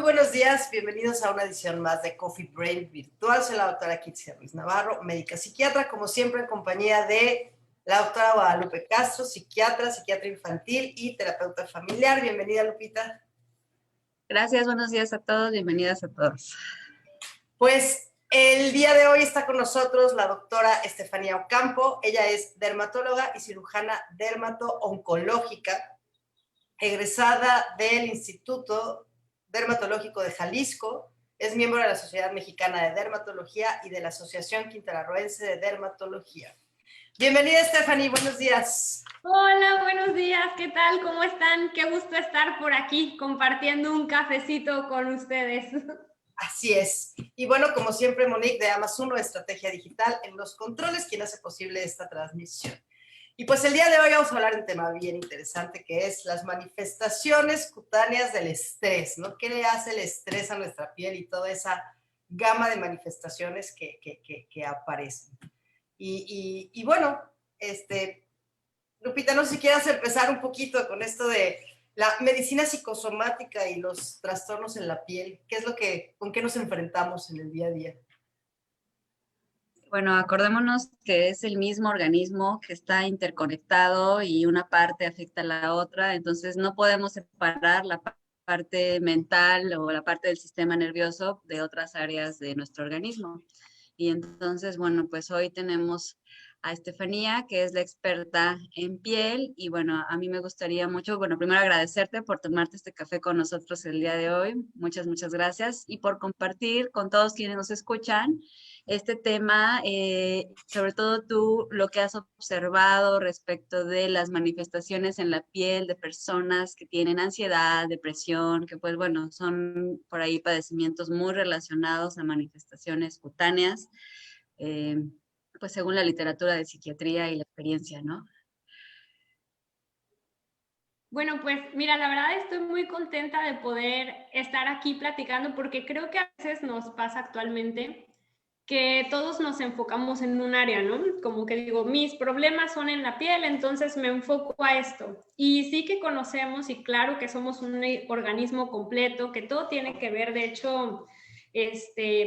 buenos días, bienvenidos a una edición más de Coffee Break virtual. Soy la doctora Kitsia Ruiz Navarro, médica psiquiatra, como siempre en compañía de la doctora Guadalupe Castro, psiquiatra infantil y terapeuta familiar. Bienvenida, Lupita. Gracias, buenos días a todos, bienvenidas a todos. Pues el día de hoy está con nosotros la doctora Estefanía Ocampo. Ella es dermatóloga y cirujana dermato-oncológica, egresada del Instituto Dermatológico de Jalisco, es miembro de la Sociedad Mexicana de Dermatología y de la Asociación Quintanarroense de Dermatología. Bienvenida, Stephanie, buenos días. Hola, buenos días, ¿qué tal? ¿Cómo están? Qué gusto estar por aquí compartiendo un cafecito con ustedes. Así es. Y bueno, como siempre, Monique de Amazon, Estrategia Digital en los controles, quien hace posible esta transmisión. Y pues el día de hoy vamos a hablar de un tema bien interesante que es las manifestaciones cutáneas del estrés, ¿no? ¿Qué le hace el estrés a nuestra piel y toda esa gama de manifestaciones que aparecen? Y bueno, Lupita, no sé si quieras empezar un poquito con esto de la medicina psicosomática y los trastornos en la piel. ¿Qué es con qué nos enfrentamos en el día a día? Bueno, acordémonos que es el mismo organismo que está interconectado y una parte afecta a la otra, entonces no podemos separar la parte mental o la parte del sistema nervioso de otras áreas de nuestro organismo. Y entonces, bueno, pues hoy tenemos a Estefanía, que es la experta en piel, y bueno, a mí me gustaría mucho, bueno, primero agradecerte por tomarte este café con nosotros el día de hoy, muchas gracias, y por compartir con todos quienes nos escuchan este tema, sobre todo tú, lo que has observado respecto de las manifestaciones en la piel de personas que tienen ansiedad, depresión, que pues bueno, son por ahí padecimientos muy relacionados a manifestaciones cutáneas, pues según la literatura de psiquiatría y la experiencia, ¿no? Bueno, pues mira, la verdad estoy muy contenta de poder estar aquí platicando porque creo que a veces nos pasa actualmente que todos nos enfocamos en un área, ¿no? Como que digo, mis problemas son en la piel, entonces me enfoco a esto. Y sí que conocemos y claro que somos un organismo completo, que todo tiene que ver, de hecho,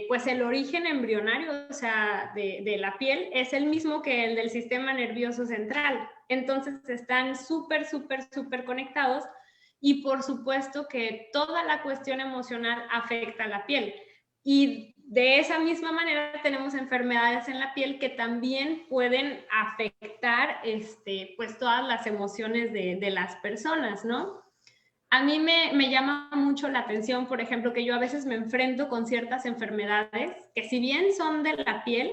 pues el origen embrionario, o sea, de la piel es el mismo que el del sistema nervioso central. Entonces están súper conectados y por supuesto que toda la cuestión emocional afecta a la piel. Y de esa misma manera tenemos enfermedades en la piel que también pueden afectar pues todas las emociones de las personas, ¿no? A mí me llama mucho la atención, por ejemplo, que yo a veces me enfrento con ciertas enfermedades que si bien son de la piel,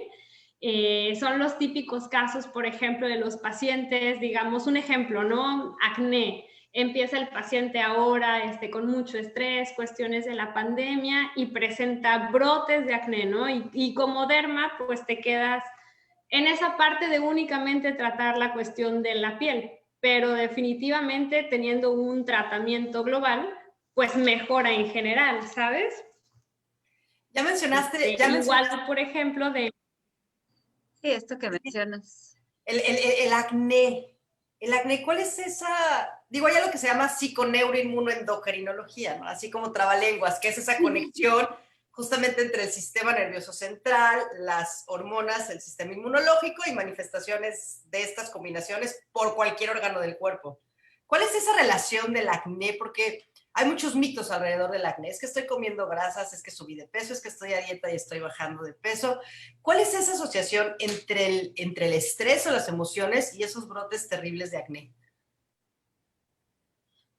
son los típicos casos, por ejemplo, de los pacientes, digamos, un ejemplo, ¿no? Acné. Empieza el paciente ahora con mucho estrés, cuestiones de la pandemia y presenta brotes de acné, ¿no? Y como derma, pues te quedas en esa parte de únicamente tratar la cuestión de la piel, pero definitivamente teniendo un tratamiento global, pues mejora en general, ¿sabes? Ya mencionaste... igual, por ejemplo, de... Sí, esto que mencionas. El acné. El acné, ¿cuál es esa? Digo, hay algo que se llama psiconeuroinmunoendocrinología, ¿no? Así como trabalenguas, que es esa conexión justamente entre el sistema nervioso central, las hormonas, el sistema inmunológico y manifestaciones de estas combinaciones por cualquier órgano del cuerpo. ¿Cuál es esa relación del acné? Porque hay muchos mitos alrededor del acné. Es que estoy comiendo grasas, es que subí de peso, es que estoy a dieta y estoy bajando de peso. ¿Cuál es esa asociación entre el estrés o las emociones y esos brotes terribles de acné?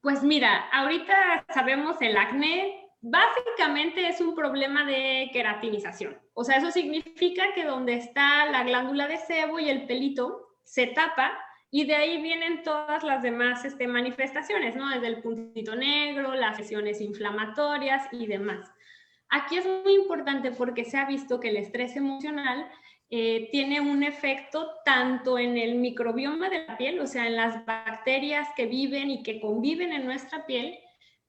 Pues mira, ahorita sabemos el acné básicamente es un problema de queratinización. O sea, eso significa que donde está la glándula de sebo y el pelito se tapa y de ahí vienen todas las demás manifestaciones, ¿no? Desde el puntito negro, las lesiones inflamatorias y demás. Aquí es muy importante porque se ha visto que el estrés emocional tiene un efecto tanto en el microbioma de la piel, o sea, en las bacterias que viven y que conviven en nuestra piel,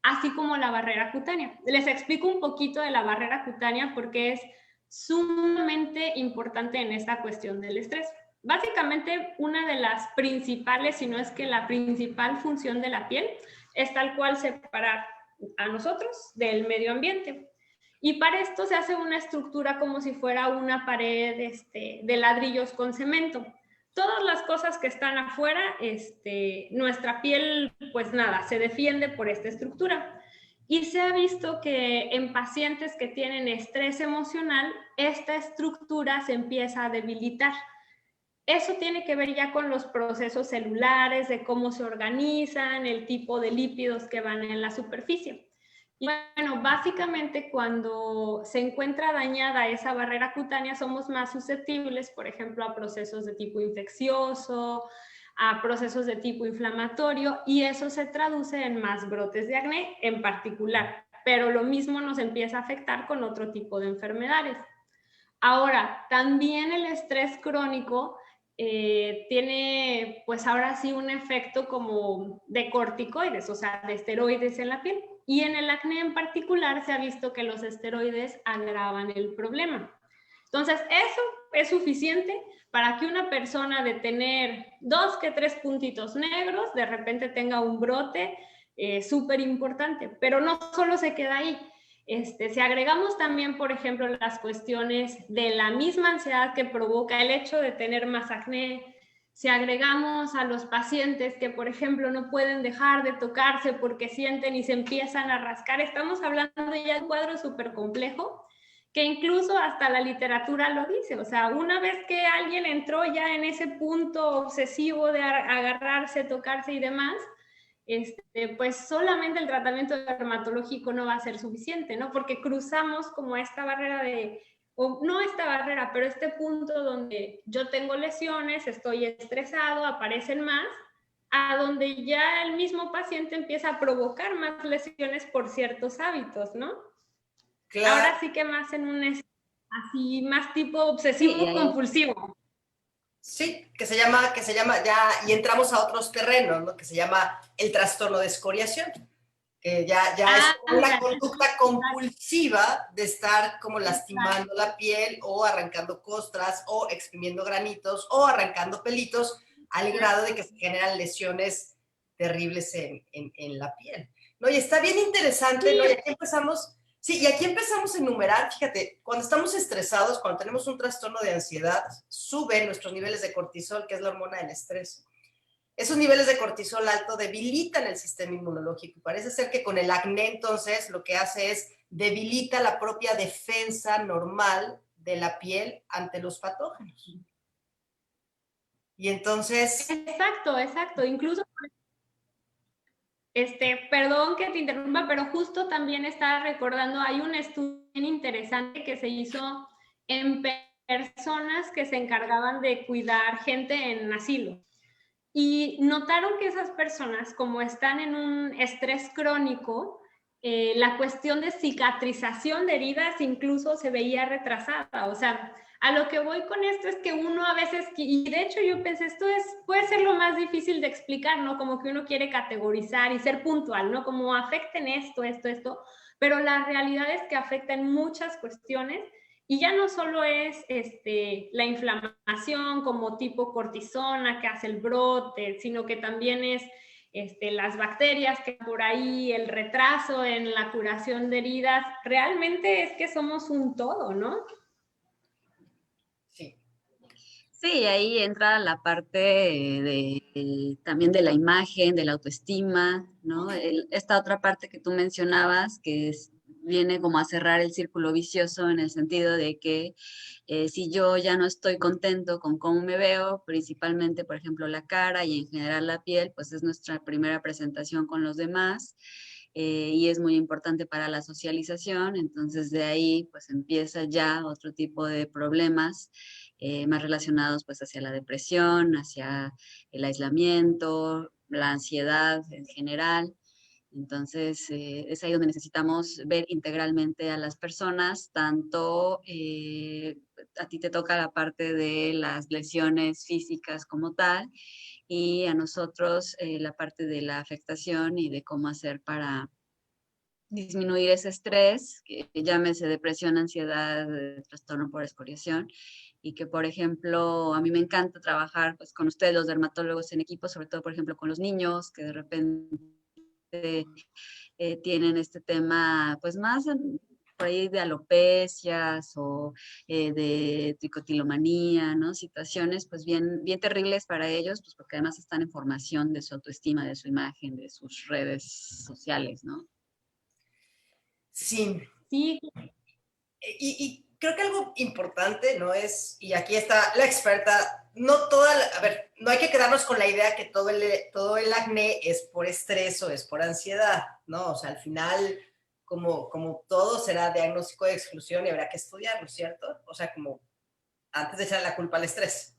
así como la barrera cutánea. Les explico un poquito de la barrera cutánea porque es sumamente importante en esta cuestión del estrés. Básicamente, una de las principales, si no es que la principal función de la piel, es tal cual separar a nosotros del medio ambiente. Y para esto se hace una estructura como si fuera una pared de ladrillos con cemento. Todas las cosas que están afuera, nuestra piel, pues nada, se defiende por esta estructura. Y se ha visto que en pacientes que tienen estrés emocional, esta estructura se empieza a debilitar. Eso tiene que ver ya con los procesos celulares, de cómo se organizan, el tipo de lípidos que van en la superficie. Y bueno, básicamente cuando se encuentra dañada esa barrera cutánea, somos más susceptibles, por ejemplo, a procesos de tipo infeccioso, a procesos de tipo inflamatorio, y eso se traduce en más brotes de acné en particular, pero lo mismo nos empieza a afectar con otro tipo de enfermedades. Ahora, también el estrés crónico tiene, pues ahora sí, un efecto como de corticoides, o sea, de esteroides en la piel. Y en el acné en particular se ha visto que los esteroides agravan el problema. Entonces, eso es suficiente para que una persona de tener 2 que 3 puntitos negros, de repente tenga un brote súper importante, pero no solo se queda ahí. Si agregamos también, por ejemplo, las cuestiones de la misma ansiedad que provoca el hecho de tener más acné, si agregamos a los pacientes que, por ejemplo, no pueden dejar de tocarse porque sienten y se empiezan a rascar, estamos hablando ya de un cuadro súper complejo, que incluso hasta la literatura lo dice. O sea, una vez que alguien entró ya en ese punto obsesivo de agarrarse, tocarse y demás, pues solamente el tratamiento dermatológico no va a ser suficiente, ¿no? Porque cruzamos como esta barrera o no esta barrera, pero este punto donde yo tengo lesiones, estoy estresado, aparecen más, a donde ya el mismo paciente empieza a provocar más lesiones por ciertos hábitos, ¿no? Claro. Ahora sí que más en un así, más tipo obsesivo-compulsivo. Sí, que se llama ya, y entramos a otros terrenos, ¿no? Que se llama el trastorno de escoriación, que ya es una conducta compulsiva de estar como lastimando la piel o arrancando costras o exprimiendo granitos o arrancando pelitos al grado de que se generan lesiones terribles en la piel, ¿no? Y está bien interesante, ¿no? Y aquí empezamos... Sí, y aquí empezamos a enumerar, fíjate, cuando estamos estresados, cuando tenemos un trastorno de ansiedad, suben nuestros niveles de cortisol, que es la hormona del estrés. Esos niveles de cortisol alto debilitan el sistema inmunológico. Parece ser que con el acné, entonces, lo que hace es debilita la propia defensa normal de la piel ante los patógenos. Y entonces... Exacto. Incluso... perdón que te interrumpa, pero justo también estaba recordando, hay un estudio interesante que se hizo en personas que se encargaban de cuidar gente en asilo. Y notaron que esas personas, como están en un estrés crónico, la cuestión de cicatrización de heridas incluso se veía retrasada. O sea, a lo que voy con esto es que uno a veces, y de hecho yo pensé, puede ser lo más difícil de explicar, ¿no? Como que uno quiere categorizar y ser puntual, ¿no? Como afecten esto, pero la realidad es que afectan muchas cuestiones. Y ya no solo es la inflamación como tipo cortisona que hace el brote, sino que también es las bacterias que por ahí, el retraso en la curación de heridas. Realmente es que somos un todo, ¿no? Sí. Sí, ahí entra la parte también de la imagen, de la autoestima, ¿no? Esta otra parte que tú mencionabas, viene como a cerrar el círculo vicioso en el sentido de que si yo ya no estoy contento con cómo me veo, principalmente, por ejemplo, la cara y en general la piel, pues es nuestra primera presentación con los demás. Y es muy importante para la socialización, entonces de ahí pues empieza ya otro tipo de problemas más relacionados pues hacia la depresión, hacia el aislamiento, la ansiedad en general. Entonces, es ahí donde necesitamos ver integralmente a las personas, tanto a ti te toca la parte de las lesiones físicas como tal, y a nosotros la parte de la afectación y de cómo hacer para disminuir ese estrés, que llámese depresión, ansiedad, trastorno por escoriación, y que, por ejemplo, a mí me encanta trabajar pues, con ustedes, los dermatólogos en equipo, sobre todo, por ejemplo, con los niños, que de repente tienen este tema, pues más por ahí de alopecias o de tricotilomanía, ¿no? Situaciones pues bien, bien terribles para ellos, pues porque además están en formación de su autoestima, de su imagen, de sus redes sociales, ¿no? Sí, Sí, y creo que algo importante, ¿no? Es, y aquí está la experta, no toda, a ver, no hay que quedarnos con la idea que todo el acné es por estrés o es por ansiedad, ¿no? O sea, al final, como todo será diagnóstico de exclusión y habrá que estudiarlo, ¿cierto? O sea, como antes de echarle la culpa al estrés.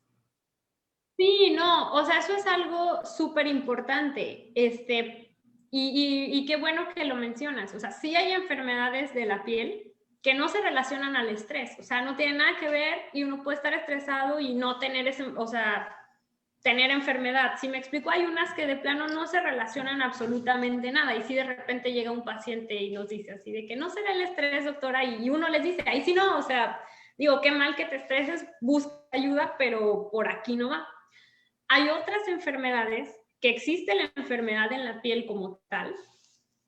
sí, no, o sea, eso es algo súper importante, y qué bueno que lo mencionas, o sea, sí hay enfermedades de la piel que no se relacionan al estrés, o sea, no tienen nada que ver y uno puede estar estresado y no tener ese, o sea, tener enfermedad. Si me explico, hay unas que de plano no se relacionan absolutamente nada y si de repente llega un paciente y nos dice así de que no será el estrés, doctora, y uno les dice, ahí sí no, o sea, digo, qué mal que te estreses, busca ayuda, pero por aquí no va. Hay otras enfermedades que existe la enfermedad en la piel como tal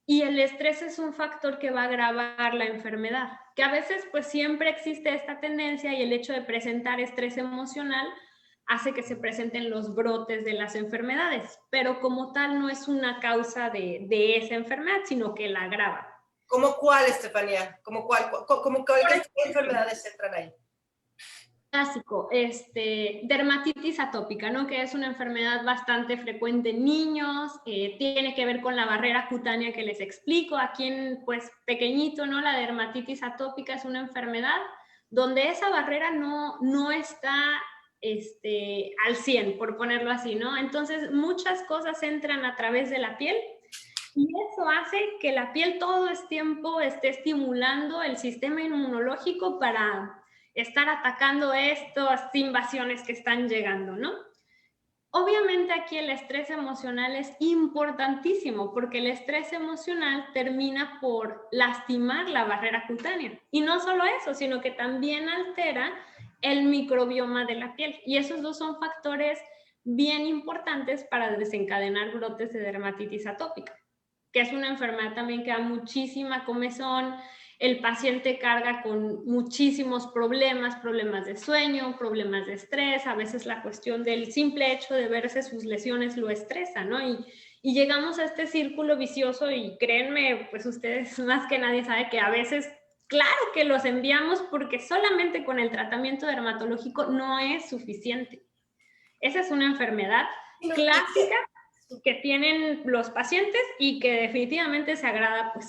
y el estrés es un factor que va a agravar la enfermedad, que a veces pues siempre existe esta tendencia y el hecho de presentar estrés emocional hace que se presenten los brotes de las enfermedades, pero como tal no es una causa de esa enfermedad, sino que la agrava. ¿Cómo cuál, Estefanía? ¿Qué enfermedades entran ahí? Clásico, dermatitis atópica, ¿no? Que es una enfermedad bastante frecuente en niños, tiene que ver con la barrera cutánea que les explico. Aquí en, pues, pequeñito, ¿no? La dermatitis atópica es una enfermedad donde esa barrera no está al 100, por ponerlo así, ¿no? Entonces, muchas cosas entran a través de la piel y eso hace que la piel todo el tiempo esté estimulando el sistema inmunológico para estar atacando estas invasiones que están llegando, ¿no? Obviamente aquí el estrés emocional es importantísimo porque el estrés emocional termina por lastimar la barrera cutánea. Y no solo eso, sino que también altera el microbioma de la piel. Y esos dos son factores bien importantes para desencadenar brotes de dermatitis atópica, que es una enfermedad también que da muchísima comezón. El paciente carga con muchísimos problemas de sueño, problemas de estrés, a veces la cuestión del simple hecho de verse sus lesiones lo estresa, ¿no? Y llegamos a este círculo vicioso y créanme, pues ustedes más que nadie saben que a veces, claro que los enviamos porque solamente con el tratamiento dermatológico no es suficiente. Esa es una enfermedad clásica que tienen los pacientes y que definitivamente se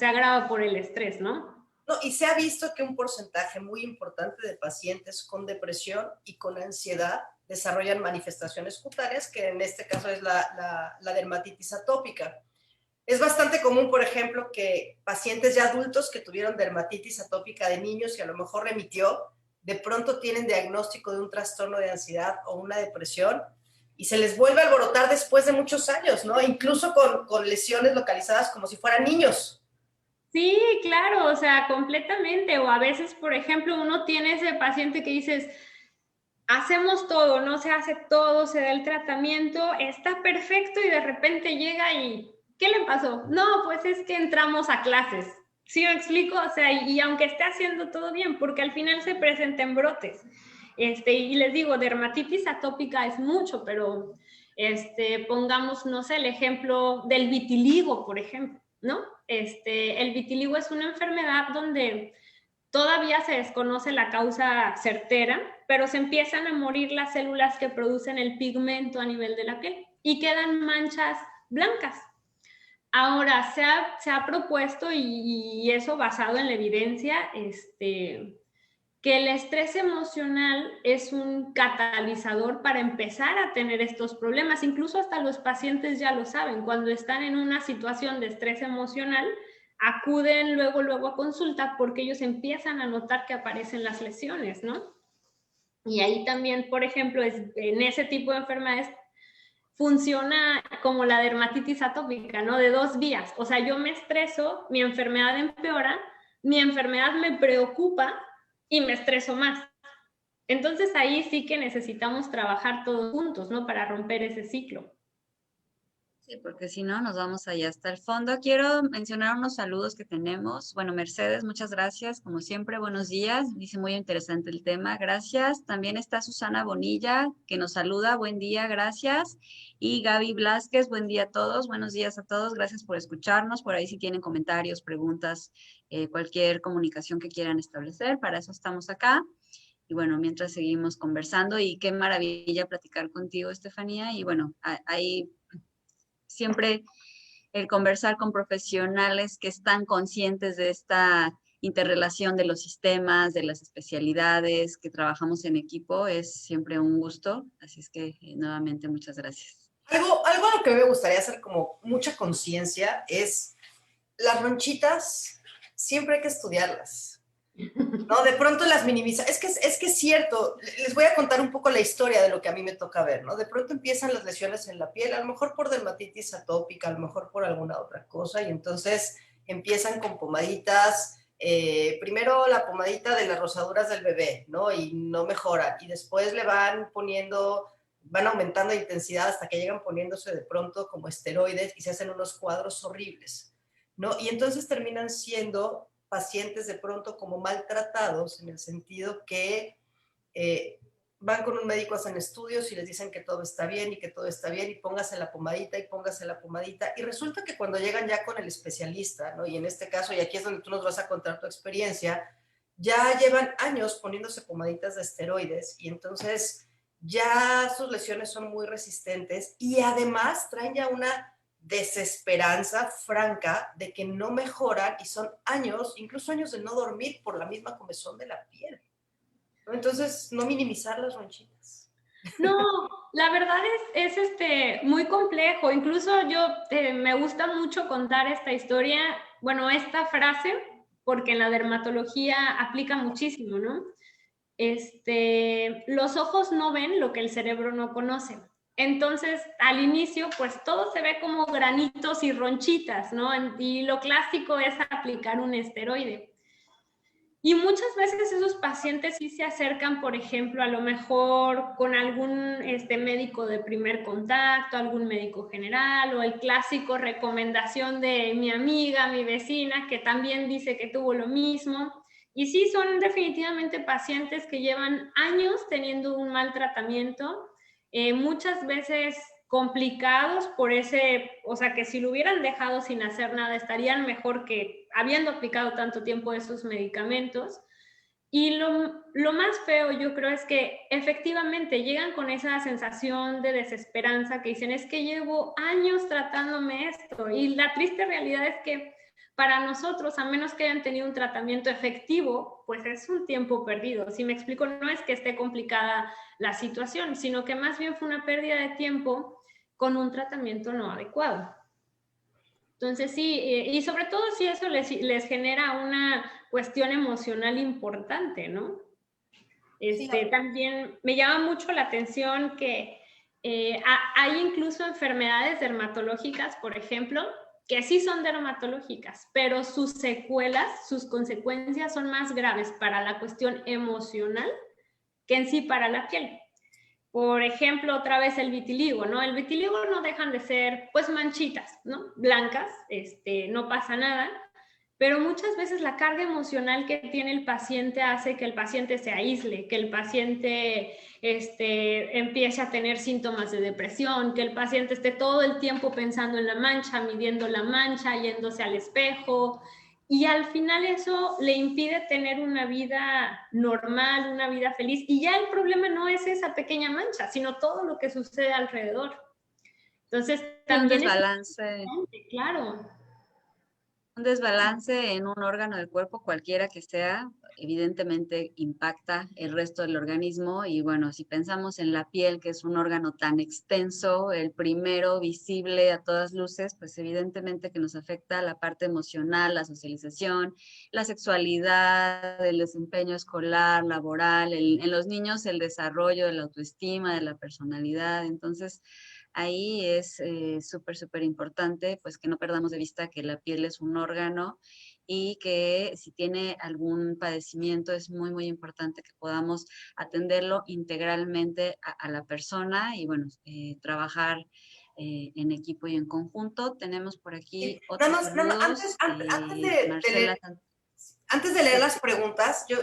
agrava por el estrés, ¿no? No, y se ha visto que un porcentaje muy importante de pacientes con depresión y con ansiedad desarrollan manifestaciones cutáneas, que en este caso es la dermatitis atópica. Es bastante común, por ejemplo, que pacientes ya adultos que tuvieron dermatitis atópica de niños y a lo mejor remitió, de pronto tienen diagnóstico de un trastorno de ansiedad o una depresión y se les vuelve a alborotar después de muchos años, ¿no? Incluso con lesiones localizadas como si fueran niños. Sí, claro, o sea, completamente. O a veces, por ejemplo, uno tiene ese paciente que dices, hacemos todo, no se hace todo, se da el tratamiento, está perfecto y de repente llega y, ¿qué le pasó? No, pues es que entramos a clases. ¿Sí me explico? O sea, y aunque esté haciendo todo bien, porque al final se presentan brotes. Y les digo, dermatitis atópica es mucho, pero pongamos, no sé, el ejemplo del vitiligo, por ejemplo, ¿no? El vitiligo es una enfermedad donde todavía se desconoce la causa certera, pero se empiezan a morir las células que producen el pigmento a nivel de la piel y quedan manchas blancas. Ahora, se ha propuesto, y eso basado en la evidencia, que el estrés emocional es un catalizador para empezar a tener estos problemas. Incluso hasta los pacientes ya lo saben. Cuando están en una situación de estrés emocional, acuden luego a consulta porque ellos empiezan a notar que aparecen las lesiones, ¿no? Y ahí también, por ejemplo, en ese tipo de enfermedades funciona como la dermatitis atópica, ¿no? De dos vías. O sea, yo me estreso, mi enfermedad empeora, mi enfermedad me preocupa y me estreso más. Entonces ahí sí que necesitamos trabajar todos juntos, ¿no? Para romper ese ciclo. Sí, porque si no, nos vamos allá hasta el fondo. Quiero mencionar unos saludos que tenemos. Bueno, Mercedes, muchas gracias. Como siempre, buenos días. Dice muy interesante el tema. Gracias. También está Susana Bonilla, que nos saluda. Buen día, gracias. Y Gaby Blasquez, buen día a todos. Buenos días a todos. Gracias por escucharnos. Por ahí si tienen comentarios, preguntas, cualquier comunicación que quieran establecer, para eso estamos acá. Y bueno, mientras seguimos conversando y qué maravilla platicar contigo, Estefanía. Y bueno, ahí siempre el conversar con profesionales que están conscientes de esta interrelación de los sistemas, de las especialidades, que trabajamos en equipo, es siempre un gusto. Así es que nuevamente muchas gracias. Algo a lo que me gustaría hacer como mucha conciencia es las ronchitas, siempre hay que estudiarlas. ¿No? De pronto las minimiza. Es que es cierto, les voy a contar un poco la historia de lo que a mí me toca ver, ¿no? De pronto empiezan las lesiones en la piel, a lo mejor por dermatitis atópica, a lo mejor por alguna otra cosa, y entonces empiezan con pomaditas, primero la pomadita de las rosaduras del bebé, ¿no? Y no mejoran, y después le van poniendo, van aumentando de intensidad hasta que llegan poniéndose de pronto como esteroides y se hacen unos cuadros horribles, ¿no? Y entonces terminan siendo pacientes de pronto como maltratados en el sentido que van con un médico, hacen estudios y les dicen que todo está bien y que todo está bien y póngase la pomadita y póngase la pomadita. Y resulta que cuando llegan ya con el especialista, ¿no? Y en este caso, y aquí es donde tú nos vas a contar tu experiencia, ya llevan años poniéndose pomaditas de esteroides y entonces ya sus lesiones son muy resistentes y además traen ya una desesperanza franca de que no mejoran y son años, incluso años de no dormir por la misma comezón de la piel. ¿No? Entonces, no minimizar las ronchitas. No, la verdad es muy complejo. Incluso yo me gusta mucho contar esta historia, bueno, esta frase, porque en la dermatología aplica muchísimo, ¿no? Los ojos no ven lo que el cerebro no conoce. Entonces, al inicio, pues todo se ve como granitos y ronchitas, ¿no? Y lo clásico es aplicar un esteroide. Y muchas veces esos pacientes sí se acercan, por ejemplo, a lo mejor con algún médico de primer contacto, algún médico general o el clásico recomendación de mi amiga, mi vecina, que también dice que tuvo lo mismo. Y sí, son definitivamente pacientes que llevan años teniendo un mal tratamiento, muchas veces complicados por ese, o sea, que si lo hubieran dejado sin hacer nada estarían mejor que habiendo aplicado tanto tiempo esos medicamentos. Y lo más feo yo creo es que efectivamente llegan con esa sensación de desesperanza que dicen, es que llevo años tratándome esto. Y la triste realidad es que para nosotros, a menos que hayan tenido un tratamiento efectivo, pues es un tiempo perdido. Si me explico, no es que esté complicada la situación, sino que más bien fue una pérdida de tiempo con un tratamiento no adecuado. Entonces sí, y sobre todo si eso les genera una cuestión emocional importante, ¿no? Sí, También me llama mucho la atención que hay incluso enfermedades dermatológicas, por ejemplo, que sí son dermatológicas, pero sus secuelas, sus consecuencias son más graves para la cuestión emocional que en sí para la piel. Por ejemplo, otra vez el vitiligo, ¿no? El vitiligo no dejan de ser, pues, manchitas, ¿no? Blancas, no pasa nada, pero muchas veces la carga emocional que tiene el paciente hace que el paciente se aísle, que el paciente empiece a tener síntomas de depresión, que el paciente esté todo el tiempo pensando en la mancha, midiendo la mancha, yéndose al espejo, y al final eso le impide tener una vida normal, una vida feliz, y ya el problema no es esa pequeña mancha, sino todo lo que sucede alrededor. Entonces, también es importante, claro. Un desbalance en un órgano del cuerpo, cualquiera que sea, evidentemente impacta el resto del organismo. Y bueno, si pensamos en la piel, que es un órgano tan extenso, el primero visible a todas luces, pues evidentemente que nos afecta la parte emocional, la socialización, la sexualidad, el desempeño escolar, laboral, en los niños el desarrollo de la autoestima, de la personalidad. Entonces, ahí es súper importante, pues que no perdamos de vista que la piel es un órgano y que si tiene algún padecimiento es muy importante que podamos atenderlo integralmente a la persona y bueno, trabajar en equipo y en conjunto. Tenemos por aquí Sí, otros nada más, saludos. Marcela. antes de leer Sí. las preguntas, yo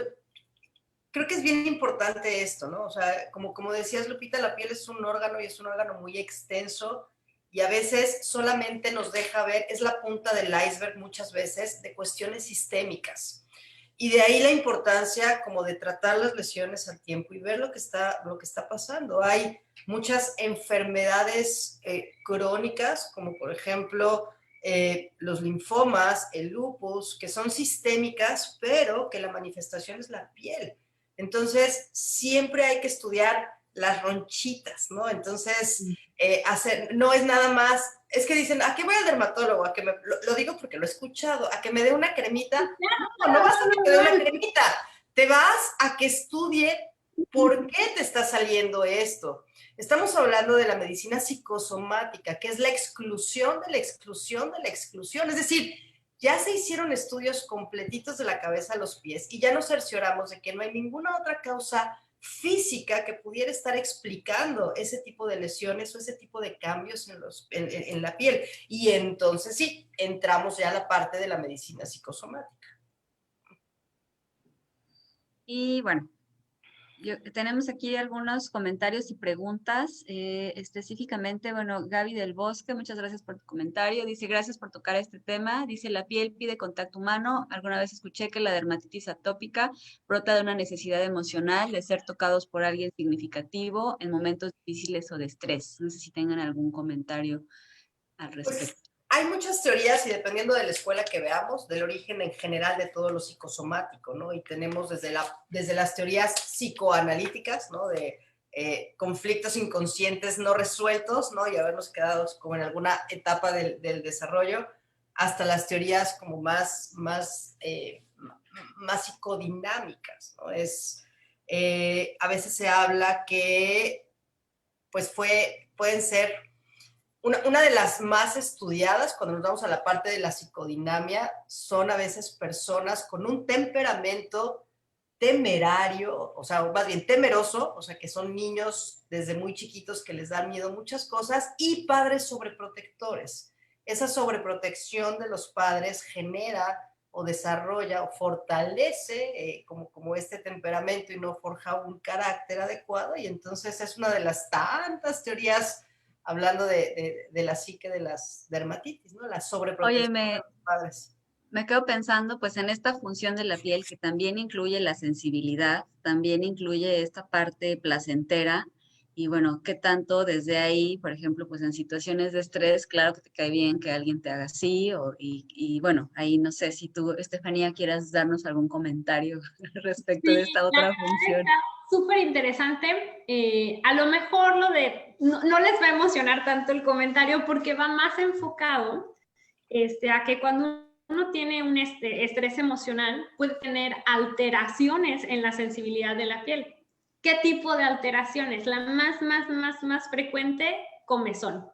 creo que es bien importante esto, ¿no? O sea, como decías, Lupita, la piel es un órgano y es un órgano muy extenso y a veces solamente nos deja ver, es la punta del iceberg muchas veces, de cuestiones sistémicas. Y de ahí la importancia como de tratar las lesiones al tiempo y ver lo que está pasando. Hay muchas enfermedades crónicas, como por ejemplo los linfomas, el lupus, que son sistémicas, pero que la manifestación es la piel. Entonces, siempre hay que estudiar las ronchitas, ¿no? Entonces, no es nada más, es que dicen, ¿a qué voy al dermatólogo? Lo digo porque lo he escuchado, a que me dé una cremita. No vas a que te dé una cremita, te vas a que estudie por qué te está saliendo esto. Estamos hablando de la medicina psicosomática, que es la exclusión de la exclusión de la exclusión, es decir, ya se hicieron estudios completitos de la cabeza a los pies y ya nos cercioramos de que no hay ninguna otra causa física que pudiera estar explicando ese tipo de lesiones o ese tipo de cambios en la piel. Y entonces sí, entramos ya a la parte de la medicina psicosomática. Y bueno, tenemos aquí algunos comentarios y preguntas. Específicamente, bueno, Gaby del Bosque, muchas gracias por tu comentario. Dice, gracias por tocar este tema. Dice, la piel pide contacto humano. Alguna vez escuché que la dermatitis atópica brota de una necesidad emocional de ser tocados por alguien significativo en momentos difíciles o de estrés. No sé si tengan algún comentario al respecto. Pues hay muchas teorías y dependiendo de la escuela que veamos, del origen en general de todo lo psicosomático, ¿no? Y tenemos desde las teorías psicoanalíticas, ¿no? De conflictos inconscientes no resueltos, ¿no? Y habernos quedado como en alguna etapa del desarrollo, hasta las teorías como más psicodinámicas, ¿no? A veces se habla que pues pueden ser una de las más estudiadas cuando nos vamos a la parte de la psicodinamia son a veces personas con un temperamento temerario, o sea, más bien temeroso, o sea, que son niños desde muy chiquitos que les dan miedo muchas cosas y padres sobreprotectores. Esa sobreprotección de los padres genera o desarrolla o fortalece como este temperamento y no forja un carácter adecuado y entonces es una de las tantas teorías hablando de la psique de las dermatitis, ¿no? La sobreprotección Oye, de los padres. me quedo pensando pues en esta función de la piel que también incluye la sensibilidad, también incluye esta parte placentera y bueno, qué tanto desde ahí, por ejemplo, pues en situaciones de estrés, claro que te cae bien que alguien te haga así y bueno, ahí no sé si tú, Estefanía, quieras darnos algún comentario respecto de Sí, esta la otra verdad función. está súper interesante. A lo mejor no les va a emocionar tanto el comentario porque va más enfocado a que cuando uno tiene un estrés emocional puede tener alteraciones en la sensibilidad de la piel. ¿Qué tipo de alteraciones? La más frecuente, comezón.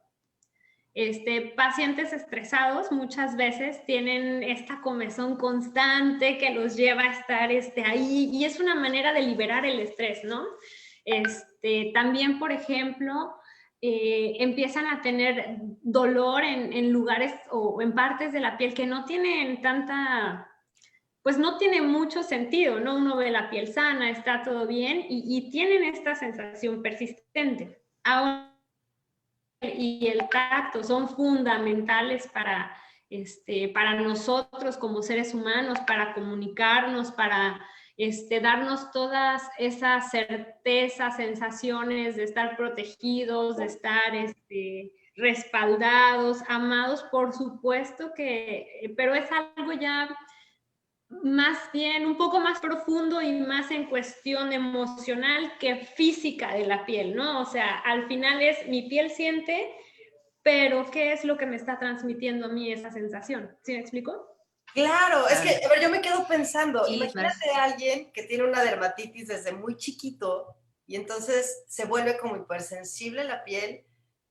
Pacientes estresados muchas veces tienen esta comezón constante que los lleva a estar ahí y es una manera de liberar el estrés, ¿no? También, por ejemplo, empiezan a tener dolor en lugares o en partes de la piel que no tienen pues no tiene mucho sentido, ¿no? Uno ve la piel sana, está todo bien y tienen esta sensación persistente. Ahora, y el tacto son fundamentales para nosotros como seres humanos, para comunicarnos, para darnos todas esas certezas, sensaciones de estar protegidos, de estar respaldados, amados, por supuesto que, pero es algo ya más bien un poco más profundo y más en cuestión emocional que física de la piel, ¿no? O sea, al final es mi piel siente, pero ¿qué es lo que me está transmitiendo a mí esa sensación? ¿Sí me explico? Claro, es que, a ver, yo me quedo pensando, Y imagínate a alguien que tiene una dermatitis desde muy chiquito y entonces se vuelve como hipersensible la piel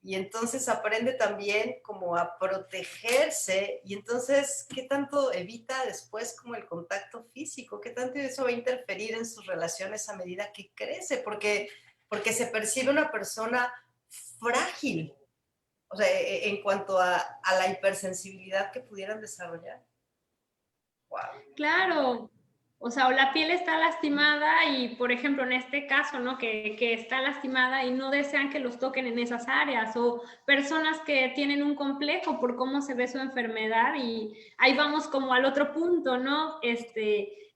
y entonces aprende también como a protegerse y entonces, ¿qué tanto evita después como el contacto físico? ¿Qué tanto eso va a interferir en sus relaciones a medida que crece? Porque se percibe una persona frágil. O sea, en cuanto a la hipersensibilidad que pudieran desarrollar. Wow. Claro, o sea, o la piel está lastimada y, por ejemplo, en este caso, ¿no? Que está lastimada y no desean que los toquen en esas áreas, o personas que tienen un complejo por cómo se ve su enfermedad y ahí vamos como al otro punto, ¿no?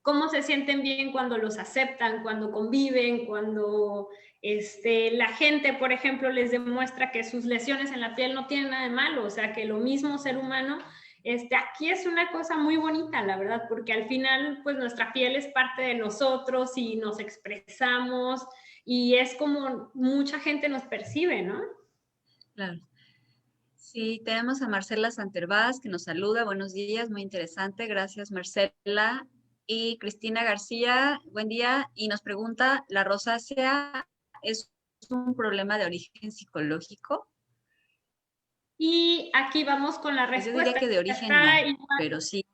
Cómo se sienten bien cuando los aceptan, cuando conviven, cuando la gente, por ejemplo, les demuestra que sus lesiones en la piel no tienen nada de malo, o sea, que lo mismo ser humano. Aquí es una cosa muy bonita, la verdad, porque al final, pues nuestra piel es parte de nosotros y nos expresamos y es como mucha gente nos percibe, ¿no? Claro. Sí, tenemos a Marcela Santervaz que nos saluda. Buenos días, muy interesante. Gracias, Marcela. Y Cristina García, buen día. Y nos pregunta, ¿la rosácea es un problema de origen psicológico? Y aquí vamos con la Pues yo diría respuesta. que de origen Está no, igual. pero sí.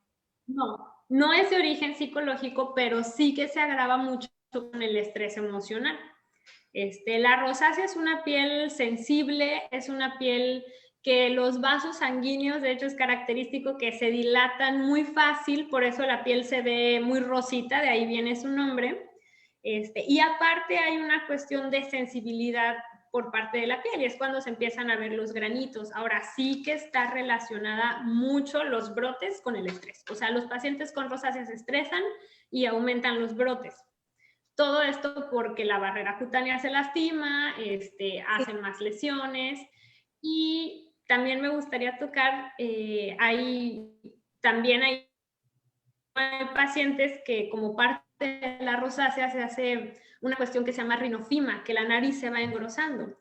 No, no es de origen psicológico, pero sí que se agrava mucho con el estrés emocional. La rosácea es una piel sensible, es una piel que los vasos sanguíneos, de hecho es característico que se dilatan muy fácil, por eso la piel se ve muy rosita, de ahí viene su nombre. Y aparte hay una cuestión de sensibilidad por parte de la piel y es cuando se empiezan a ver los granitos. Ahora sí que está relacionada mucho los brotes con el estrés. O sea, los pacientes con rosácea se estresan y aumentan los brotes. Todo esto porque la barrera cutánea se lastima, hacen más lesiones y también me gustaría tocar, también hay pacientes que como parte de la rosácea se hace una cuestión que se llama rinofima, que la nariz se va engrosando.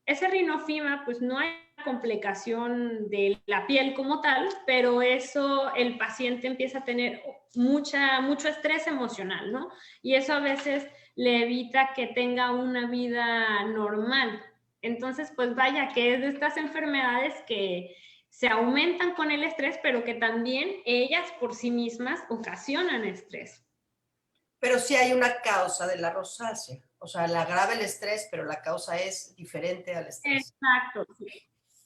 Ese rinofima, pues no hay complicación de la piel como tal, pero eso el paciente empieza a tener mucho estrés emocional, ¿no? Y eso a veces le evita que tenga una vida normal. Entonces, pues vaya, que es de estas enfermedades que se aumentan con el estrés, pero que también ellas por sí mismas ocasionan estrés. Pero sí hay una causa de la rosácea. O sea, la agrava el estrés, pero la causa es diferente al estrés. Exacto, sí.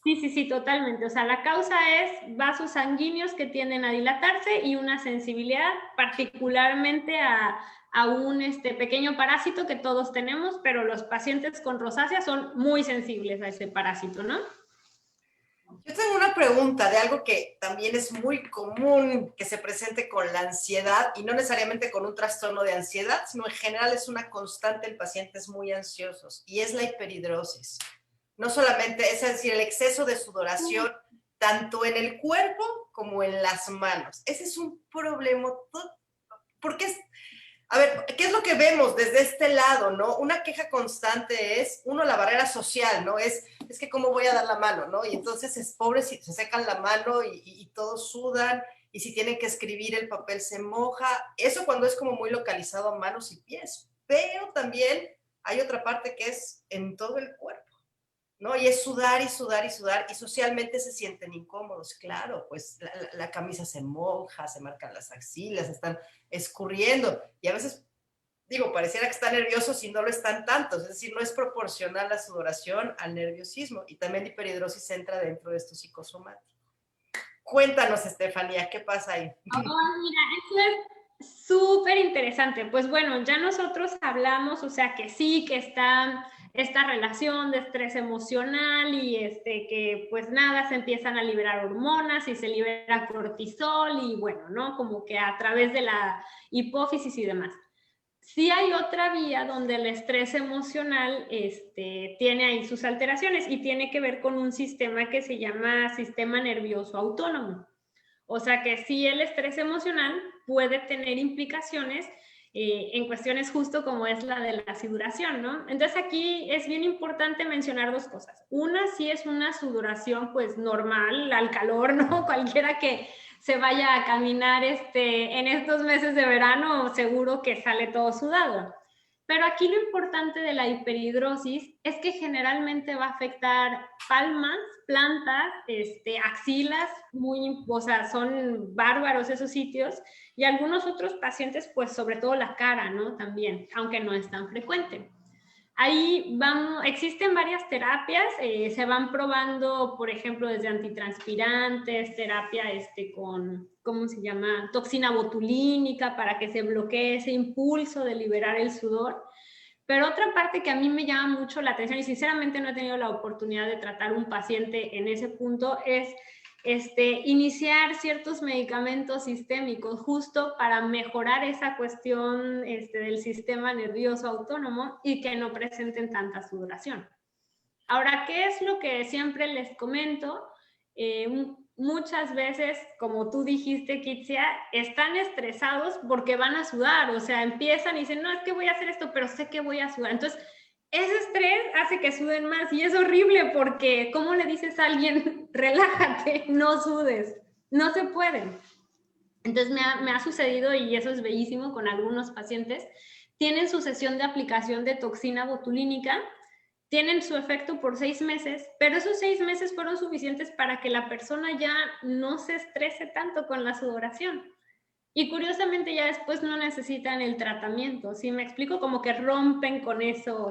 Sí, totalmente. O sea, la causa es vasos sanguíneos que tienden a dilatarse y una sensibilidad particularmente a un pequeño parásito que todos tenemos, pero los pacientes con rosácea son muy sensibles a ese parásito, ¿no? Yo tengo una pregunta de algo que también es muy común que se presente con la ansiedad y no necesariamente con un trastorno de ansiedad, sino en general es una constante en pacientes muy ansiosos y es la hiperhidrosis. No solamente, es decir, el exceso de sudoración tanto en el cuerpo como en las manos. Ese es un problema, porque a ver, ¿qué es lo que vemos desde este lado, no? Una queja constante es, uno, la barrera social, ¿no? Es que cómo voy a dar la mano, ¿no? Y entonces es pobre si se secan la mano y todos sudan, y si tienen que escribir el papel se moja. Eso cuando es como muy localizado a manos y pies. Pero también hay otra parte que es en todo el cuerpo, ¿no? Y es sudar y sudar y sudar, y socialmente se sienten incómodos, claro, pues la camisa se moja, se marcan las axilas, están escurriendo, y a veces, digo, pareciera que están nerviosos y no lo están tanto, es decir, no es proporcional la sudoración al nerviosismo, y también la hiperhidrosis entra dentro de esto psicosomático. Cuéntanos, Estefanía, ¿qué pasa ahí? Oh, mira, eso es súper interesante. Pues bueno, ya nosotros hablamos, o sea, que sí, que está esta relación de estrés emocional y que pues nada, se empiezan a liberar hormonas y se libera cortisol y bueno, ¿no? Como que a través de la hipófisis y demás. Sí hay otra vía donde el estrés emocional tiene ahí sus alteraciones y tiene que ver con un sistema que se llama sistema nervioso autónomo. O sea que sí, el estrés emocional puede tener implicaciones en cuestiones justo como es la de la sudoración, ¿no? Entonces aquí es bien importante mencionar dos cosas. Una, sí es una sudoración pues normal, al calor, ¿no? Cualquiera que se vaya a caminar en estos meses de verano, seguro que sale todo sudado. Pero aquí lo importante de la hiperhidrosis es que generalmente va a afectar palmas, plantas, axilas, o sea, son bárbaros esos sitios, y algunos otros pacientes, pues sobre todo la cara, ¿no? También, aunque no es tan frecuente. Ahí existen varias terapias, se van probando, por ejemplo, desde antitranspirantes, terapia con, ¿cómo se llama? Toxina botulínica para que se bloquee ese impulso de liberar el sudor. Pero otra parte que a mí me llama mucho la atención, y sinceramente no he tenido la oportunidad de tratar un paciente en ese punto, es iniciar ciertos medicamentos sistémicos justo para mejorar esa cuestión del sistema nervioso autónomo y que no presenten tanta sudoración. Ahora, ¿qué es lo que siempre les comento? Muchas veces, como tú dijiste, Kitsia, están estresados porque van a sudar, o sea, empiezan y dicen, no, es que voy a hacer esto, pero sé que voy a sudar. Entonces, ese estrés hace que suden más y es horrible porque, ¿cómo le dices a alguien, relájate, no sudes? No se puede. Entonces, me ha sucedido, y eso es bellísimo, con algunos pacientes, tienen su sesión de aplicación de toxina botulínica, tienen su efecto por 6 meses, pero esos 6 meses fueron suficientes para que la persona ya no se estrese tanto con la sudoración. Y curiosamente ya después no necesitan el tratamiento, ¿sí me explico? Como que rompen con eso,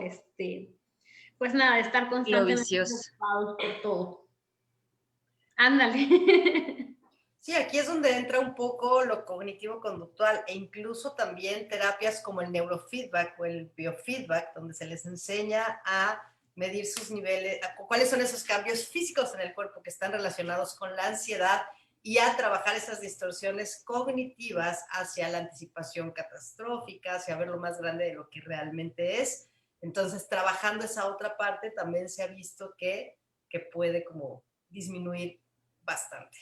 pues nada, de estar constantemente preocupados por todo. Ándale. Sí, aquí es donde entra un poco lo cognitivo-conductual e incluso también terapias como el neurofeedback o el biofeedback, donde se les enseña a medir sus niveles, cuáles son esos cambios físicos en el cuerpo que están relacionados con la ansiedad y a trabajar esas distorsiones cognitivas hacia la anticipación catastrófica, hacia ver lo más grande de lo que realmente es. Entonces, trabajando esa otra parte también se ha visto que puede como disminuir bastante.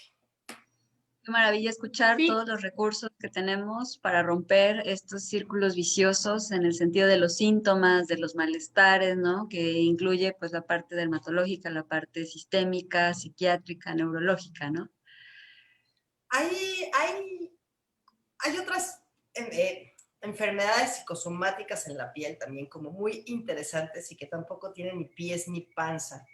Qué maravilla escuchar todos los recursos que tenemos para romper estos círculos viciosos en el sentido de los síntomas, de los malestares, ¿no? Que incluye pues la parte dermatológica, la parte sistémica, psiquiátrica, neurológica, ¿no? Hay otras enfermedades psicosomáticas en la piel también como muy interesantes y que tampoco tienen ni pies ni panza.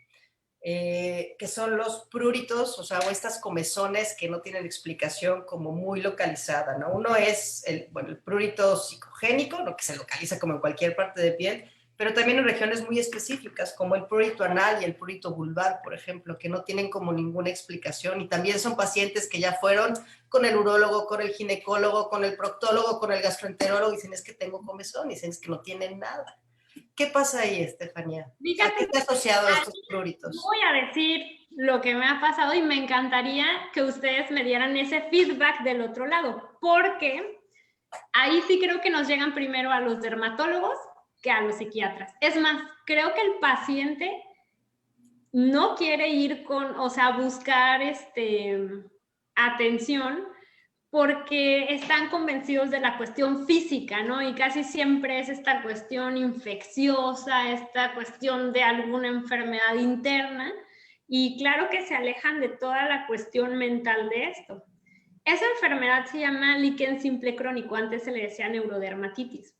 Que son los pruritos, o estas comezones que no tienen explicación como muy localizada, ¿no? Uno es el prurito psicogénico, ¿no? Que se localiza como en cualquier parte de piel, pero también en regiones muy específicas, como el prurito anal y el prurito vulvar, por ejemplo, que no tienen como ninguna explicación, y también son pacientes que ya fueron con el urólogo, con el ginecólogo, con el proctólogo, con el gastroenterólogo, y dicen, es que tengo comezón, y dicen, es que no tienen nada. ¿Qué pasa ahí, Estefanía? Fíjate, ¿A qué te ha asociado estos pruritos? Voy a decir lo que me ha pasado y me encantaría que ustedes me dieran ese feedback del otro lado, porque ahí sí creo que nos llegan primero a los dermatólogos que a los psiquiatras. Es más, creo que el paciente no quiere ir buscar atención porque están convencidos de la cuestión física, ¿no? Y casi siempre es esta cuestión infecciosa, esta cuestión de alguna enfermedad interna, y claro que se alejan de toda la cuestión mental de esto. Esa enfermedad se llama líquen simple crónico, antes se le decía neurodermatitis.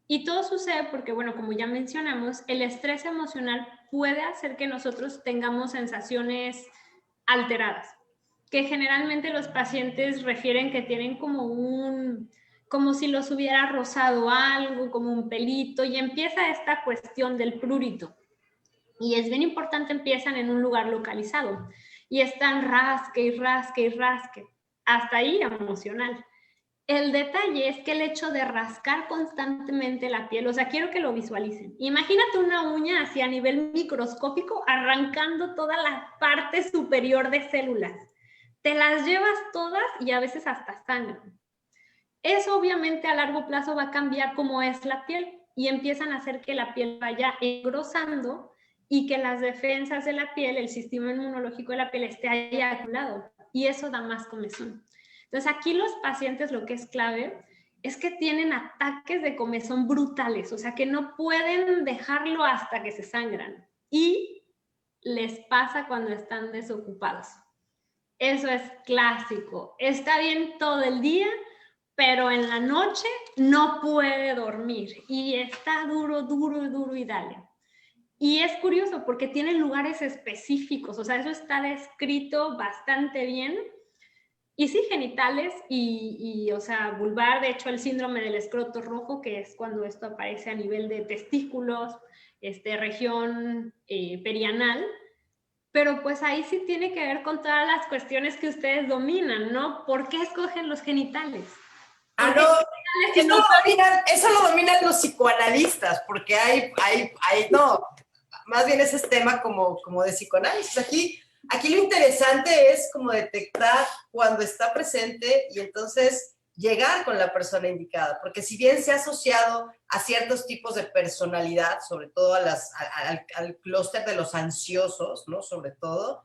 Y todo sucede porque, bueno, como ya mencionamos, el estrés emocional puede hacer que nosotros tengamos sensaciones alteradas, que generalmente los pacientes refieren que tienen como si los hubiera rozado algo, como un pelito, y empieza esta cuestión del prurito. Y es bien importante, empiezan en un lugar localizado, y están rasque y rasque y rasque, hasta ahí emocional. El detalle es que el hecho de rascar constantemente la piel, quiero que lo visualicen. Imagínate una uña así a nivel microscópico arrancando toda la parte superior de células. Te las llevas todas y a veces hasta sangran. Eso obviamente a largo plazo va a cambiar cómo es la piel y empiezan a hacer que la piel vaya engrosando y que las defensas de la piel, el sistema inmunológico de la piel esté ahí acumulado, y eso da más comezón. Entonces aquí los pacientes, lo que es clave es que tienen ataques de comezón brutales, que no pueden dejarlo hasta que se sangran, y les pasa cuando están desocupados. Eso es clásico. Está bien todo el día, pero en la noche no puede dormir y está duro, duro, duro y dale. Y es curioso porque tienen lugares específicos, eso está descrito bastante bien. Y sí, genitales o sea, vulvar, de hecho el síndrome del escroto rojo, que es cuando esto aparece a nivel de testículos, región perianal, pero pues ahí sí tiene que ver con todas las cuestiones que ustedes dominan, ¿no? ¿Por qué escogen los genitales? Ah, no, eso lo dominan los psicoanalistas, porque no, más bien ese es tema como de psicoanálisis. Aquí lo interesante es como detectar cuando está presente y entonces llegar con la persona indicada, porque si bien se ha asociado a ciertos tipos de personalidad, sobre todo al clúster de los ansiosos, ¿no? Sobre todo,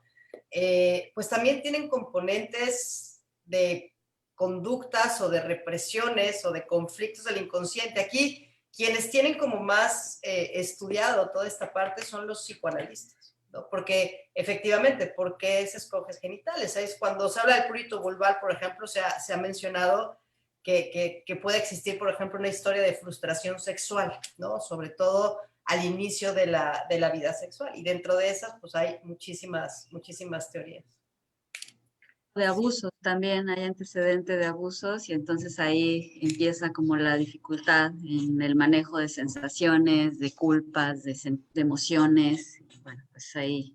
pues también tienen componentes de conductas o de represiones o de conflictos del inconsciente. Aquí, quienes tienen como más estudiado toda esta parte son los psicoanalistas, ¿no? Porque efectivamente, ¿por qué se escoge genitales? Es cuando se habla del prurito vulvar, por ejemplo, se ha mencionado que puede existir, por ejemplo, una historia de frustración sexual, ¿no? Sobre todo al inicio de la vida sexual. Y dentro de esas, pues hay muchísimas teorías. De abusos también, hay antecedente de abusos y entonces ahí empieza como la dificultad en el manejo de sensaciones, de culpas, de emociones. Bueno, pues ahí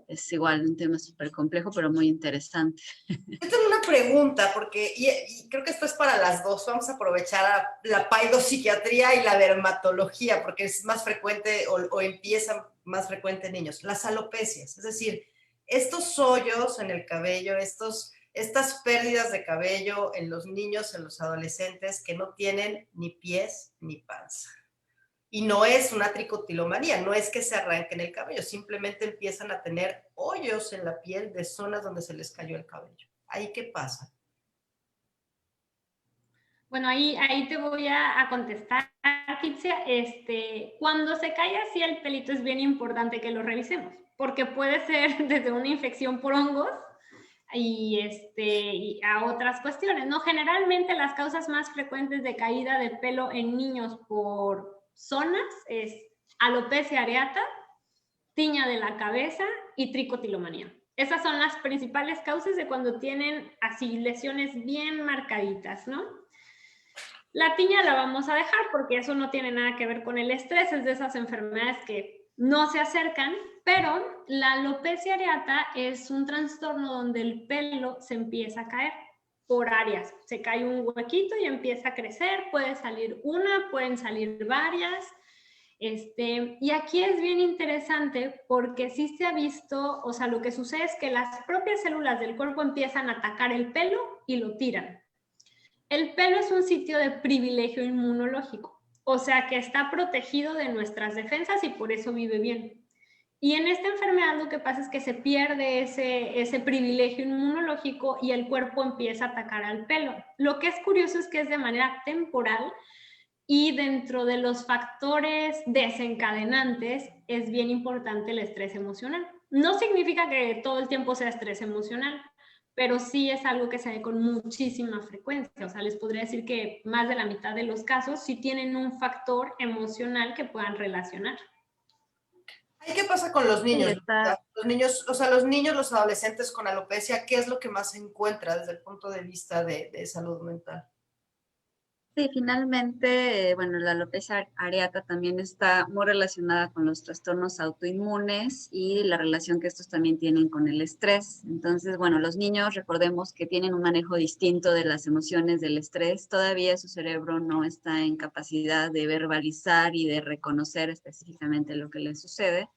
es igual un tema súper complejo, pero muy interesante. Yo tengo una pregunta, porque y creo que esto es para las dos. Vamos a aprovechar la paidopsiquiatría y la dermatología, porque es más frecuente o empieza más frecuente en niños. Las alopecias, es decir, estos hoyos en el cabello, estas pérdidas de cabello en los niños, en los adolescentes que no tienen ni pies ni panza. Y no es una tricotilomanía, no es que se arranquen el cabello, simplemente empiezan a tener hoyos en la piel de zonas donde se les cayó el cabello. ¿Ahí qué pasa? Bueno, ahí te voy a contestar, Kitsia. Cuando se cae así el pelito es bien importante que lo revisemos, porque puede ser desde una infección por hongos y a otras cuestiones, ¿no? Generalmente las causas más frecuentes de caída de pelo en niños por zonas es alopecia areata, tiña de la cabeza y tricotilomanía. Esas son las principales causas de cuando tienen así lesiones bien marcaditas, ¿no? La tiña la vamos a dejar porque eso no tiene nada que ver con el estrés, es de esas enfermedades que no se acercan, pero la alopecia areata es un trastorno donde el pelo se empieza a caer por áreas. Se cae un huequito y empieza a crecer, puede salir una, pueden salir varias. Y aquí es bien interesante porque sí se ha visto, o sea, lo que sucede es que las propias células del cuerpo empiezan a atacar el pelo y lo tiran. El pelo es un sitio de privilegio inmunológico, o sea que está protegido de nuestras defensas y por eso vive bien. Y en esta enfermedad lo que pasa es que se pierde ese privilegio inmunológico y el cuerpo empieza a atacar al pelo. Lo que es curioso es que es de manera temporal y dentro de los factores desencadenantes es bien importante el estrés emocional. No significa que todo el tiempo sea estrés emocional, pero sí es algo que se ve con muchísima frecuencia. O sea, les podría decir que más de la mitad de los casos sí tienen un factor emocional que puedan relacionar. ¿Y qué pasa con los niños? Está, Los niños, o sea, los niños, los adolescentes con alopecia, ¿qué es lo que más se encuentra desde el punto de vista de salud mental? sí, finalmente, bueno, la alopecia areata también está muy relacionada con los trastornos autoinmunes y la relación que estos también tienen con el estrés. Entonces, bueno, los niños, recordemos que tienen un manejo distinto de las emociones del estrés. Todavía su cerebro no está en capacidad de verbalizar y de reconocer específicamente lo que les sucede.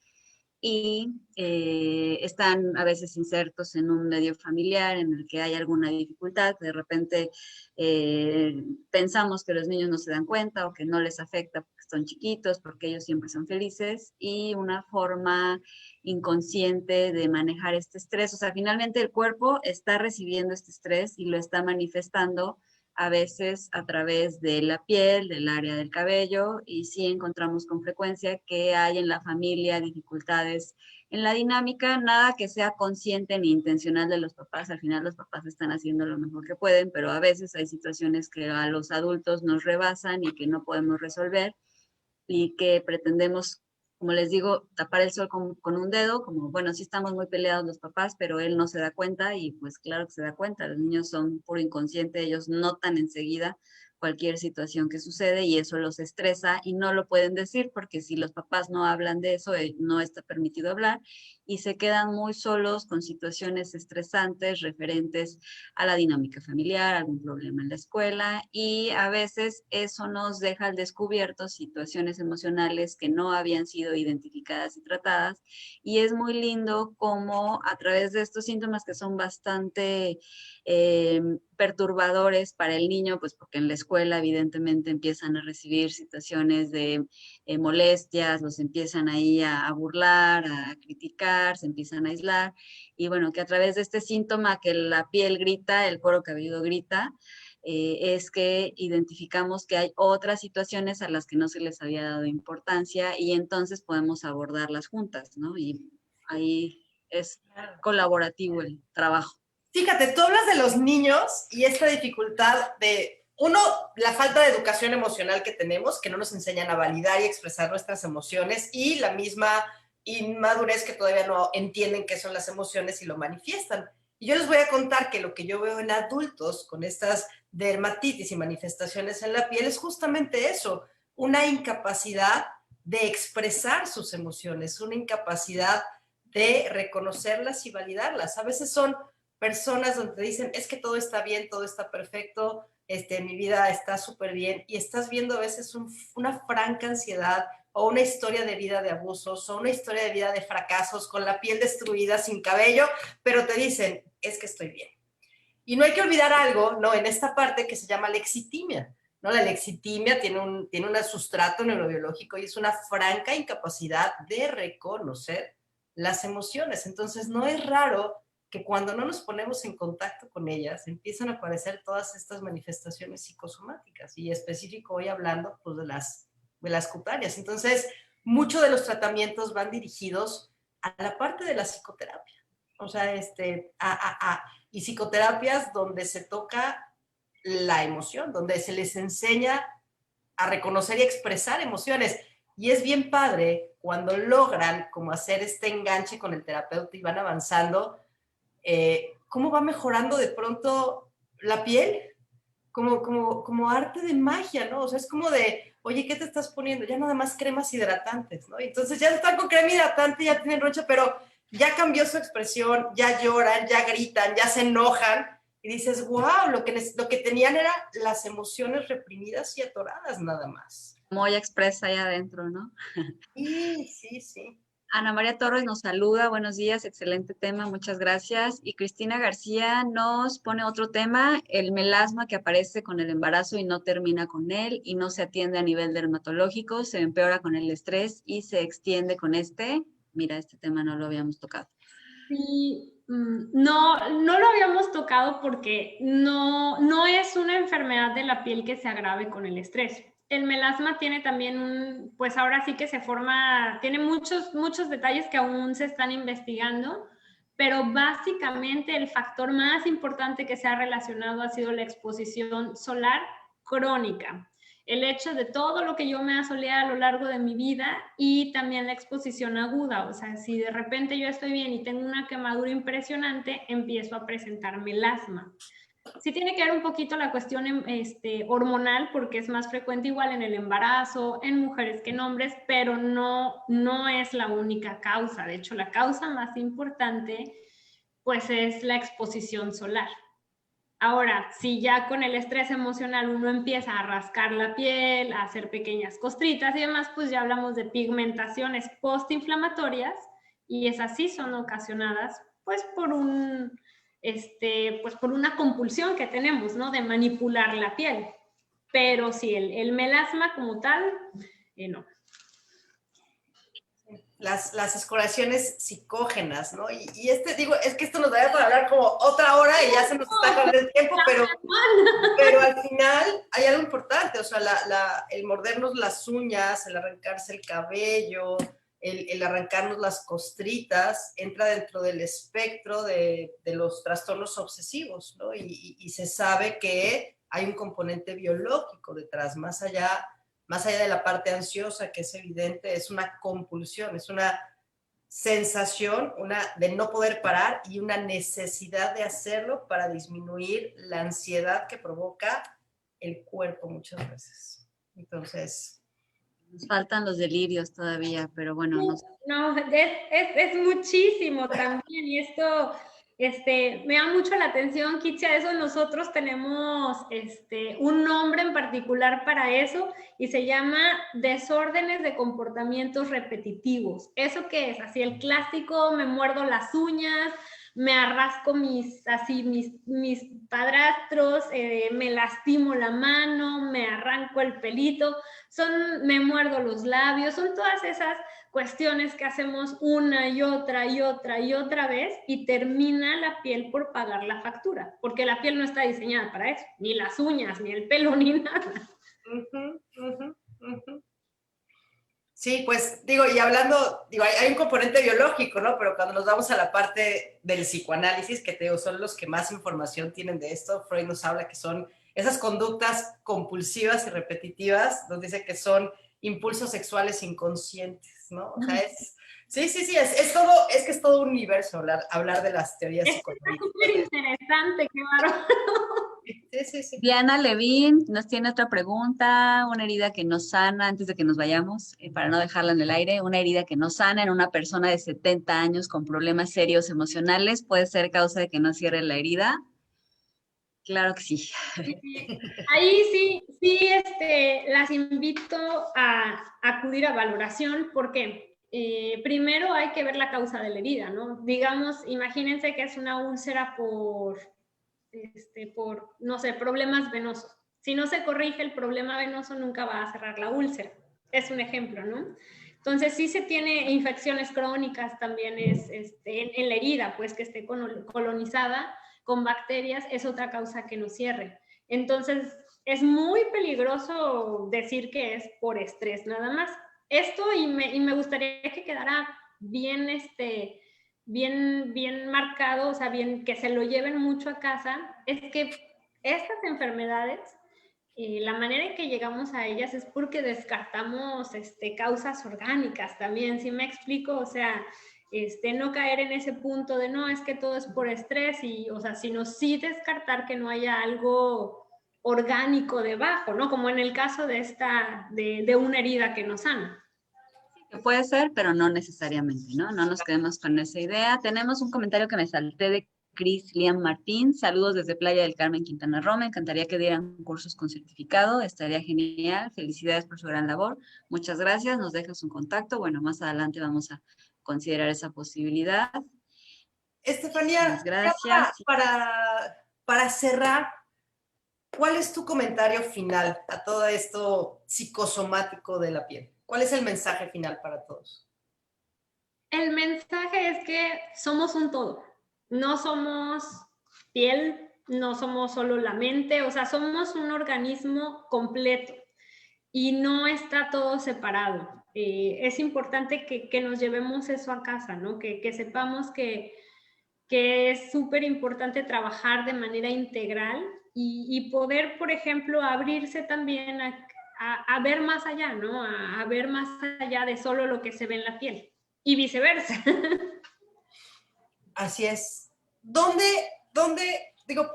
Y están a veces insertos en un medio familiar en el que hay alguna dificultad, de repente pensamos que los niños no se dan cuenta o que no les afecta porque son chiquitos, porque ellos siempre son felices, y una forma inconsciente de manejar este estrés. O sea, finalmente el cuerpo está recibiendo este estrés y lo está manifestando a veces a través de la piel, del área del cabello, y sí encontramos con frecuencia que hay en la familia dificultades en la dinámica, nada que sea consciente ni intencional de los papás. Al final los papás están haciendo lo mejor que pueden, pero a veces hay situaciones que a los adultos nos rebasan y que no podemos resolver y que pretendemos como les digo, tapar el sol con un dedo, como, bueno, sí estamos muy peleados los papás, pero él no se da cuenta y pues claro que se da cuenta. Los niños son puro inconsciente, ellos notan enseguida cualquier situación que sucede y eso los estresa y no lo pueden decir porque si los papás no hablan de eso, no está permitido hablar y se quedan muy solos con situaciones estresantes referentes a la dinámica familiar, algún problema en la escuela y a veces eso nos deja al descubierto situaciones emocionales que no habían sido identificadas y tratadas y es muy lindo como a través de estos síntomas que son bastante perturbadores para el niño, pues porque en la escuela evidentemente empiezan a recibir situaciones de molestias, los empiezan ahí a burlar, a criticar, se empiezan a aislar y bueno, que a través de este síntoma que la piel grita, el cuero cabelludo grita, es que identificamos que hay otras situaciones a las que no se les había dado importancia y entonces podemos abordarlas juntas, ¿no? Y ahí es colaborativo el trabajo. Fíjate, tú hablas de los niños y esta dificultad de, uno, la falta de educación emocional que tenemos, que no nos enseñan a validar y expresar nuestras emociones, y la misma inmadurez que todavía no entienden qué son las emociones y lo manifiestan. Y yo les voy a contar que lo que yo veo en adultos con estas dermatitis y manifestaciones en la piel es justamente eso, una incapacidad de expresar sus emociones, una incapacidad de reconocerlas y validarlas. A veces son personas donde te dicen, es que todo está bien, todo está perfecto, mi vida está súper bien, y estás viendo a veces una franca ansiedad o una historia de vida de abusos o una historia de vida de fracasos con la piel destruida, sin cabello, pero te dicen, es que estoy bien. Y no hay que olvidar algo, ¿no? En esta parte que se llama lexitimia, ¿no? La lexitimia tiene un sustrato neurobiológico y es una franca incapacidad de reconocer las emociones. Entonces, no es raro que cuando no nos ponemos en contacto con ellas, empiezan a aparecer todas estas manifestaciones psicosomáticas y específico hoy hablando pues, de las cutáneas. Entonces, muchos de los tratamientos van dirigidos a la parte de la psicoterapia. O sea, y psicoterapias donde se toca la emoción, donde se les enseña a reconocer y expresar emociones. Y es bien padre cuando logran como hacer este enganche con el terapeuta y van avanzando, cómo va mejorando de pronto la piel, como arte de magia, ¿no? O sea, es como de, oye, ¿qué te estás poniendo? Ya nada más cremas hidratantes, ¿no? Entonces ya están con crema hidratante, ya tienen roncha, pero ya cambió su expresión, ya lloran, ya gritan, ya se enojan, y dices, wow, lo que tenían eran las emociones reprimidas y atoradas nada más. Como ella expresa ahí adentro, ¿no? Sí, sí, sí. Ana María Torres nos saluda, buenos días, excelente tema, muchas gracias. Y Cristina García nos pone otro tema, el melasma que aparece con el embarazo y no termina con él y no se atiende a nivel dermatológico, se empeora con el estrés y se extiende con este. Mira, este tema no lo habíamos tocado. Sí, no lo habíamos tocado porque no es una enfermedad de la piel que se agrave con el estrés. El melasma tiene también pues ahora sí que se forma, tiene muchos detalles que aún se están investigando, pero básicamente el factor más importante que se ha relacionado ha sido la exposición solar crónica. El hecho de todo lo que yo me asoleé a lo largo de mi vida y también la exposición aguda. O sea, si de repente yo estoy bien y tengo una quemadura impresionante, empiezo a presentar melasma. Sí tiene que ver un poquito la cuestión hormonal, porque es más frecuente igual en el embarazo, en mujeres que en hombres, pero no es la única causa. De hecho, la causa más importante pues es la exposición solar. Ahora, si ya con el estrés emocional uno empieza a rascar la piel, a hacer pequeñas costritas y demás, pues ya hablamos de pigmentaciones postinflamatorias y esas sí son ocasionadas pues por por una compulsión que tenemos, ¿no? De manipular la piel. Pero sí, el melasma como tal, no. Las escoriaciones psicógenas, ¿no? Y digo, es que esto nos daría para hablar como otra hora y ya se nos está acabando el tiempo, pero al final hay algo importante, o sea, el mordernos las uñas, el arrancarse el cabello, el arrancarnos las costritas, entra dentro del espectro de los trastornos obsesivos, ¿no? Y se sabe que hay un componente biológico detrás, más allá más allá de la parte ansiosa, que es evidente, es una compulsión, es una sensación de no poder parar y una necesidad de hacerlo para disminuir la ansiedad que provoca el cuerpo muchas veces. Entonces... Nos faltan los delirios todavía, pero bueno. No, es muchísimo también, y esto me da mucho la atención, Kitsia. Eso nosotros tenemos un nombre en particular para eso, y se llama desórdenes de comportamientos repetitivos. ¿Eso qué es? Así el clásico, me muerdo las uñas, me arrasco mis padrastros, me lastimo la mano, me arranco el pelito, me muerdo los labios, son todas esas cuestiones que hacemos una y otra y otra y otra vez, y termina la piel por pagar la factura, porque la piel no está diseñada para eso, ni las uñas, ni el pelo, ni nada. Sí, pues digo, y hablando, digo, hay un componente biológico, ¿no? Pero cuando nos vamos a la parte del psicoanálisis, que te digo, son los que más información tienen de esto, Freud nos habla que son esas conductas compulsivas y repetitivas, nos dice que son impulsos sexuales inconscientes, ¿no? O sea, es todo un universo hablar de las teorías psicológicas. Es súper interesante, qué bárbaro. Sí. Diana Levin nos tiene otra pregunta. Una herida que no sana, antes de que nos vayamos, para no dejarla en el aire, una herida que no sana en una persona de 70 años con problemas serios emocionales, ¿puede ser causa de que no cierre la herida? Claro que sí. Ahí sí, las invito a acudir a valoración, porque primero hay que ver la causa de la herida, ¿no? Digamos, imagínense que es una úlcera por, no sé, problemas venosos. Si no se corrige el problema venoso, nunca va a cerrar la úlcera. Es un ejemplo, ¿no? Entonces, sí se tiene infecciones crónicas, también en la herida, pues que esté colonizada con bacterias, es otra causa que no cierre. Entonces, es muy peligroso decir que es por estrés nada más. Esto, y me gustaría que quedara bien, bien marcado, o sea, bien que se lo lleven mucho a casa, es que estas enfermedades, la manera en que llegamos a ellas es porque descartamos causas orgánicas también, ¿sí me explico? O sea, no caer en ese punto de no, es que todo es por estrés, y, o sea, sino sí descartar que no haya algo orgánico debajo, ¿no? Como en el caso de una herida que no sana. Que puede ser, pero no necesariamente, ¿no? No nos quedemos con esa idea. Tenemos un comentario que me salté de Cris Liam Martín. Saludos desde Playa del Carmen, Quintana Roo. Me encantaría que dieran cursos con certificado. Estaría genial. Felicidades por su gran labor. Muchas gracias. Nos dejas un contacto. Bueno, más adelante vamos a considerar esa posibilidad. Estefanía, gracias. Para cerrar, ¿cuál es tu comentario final a todo esto psicosomático de la piel? ¿Cuál es el mensaje final para todos? El mensaje es que somos un todo. No somos piel, no somos solo la mente, o sea, somos un organismo completo y no está todo separado. Es importante que nos llevemos eso a casa, ¿no? Que sepamos que es súper importante trabajar de manera integral y poder, por ejemplo, abrirse también a ver más allá, ¿no? A ver más allá de solo lo que se ve en la piel y viceversa. Así es. Digo,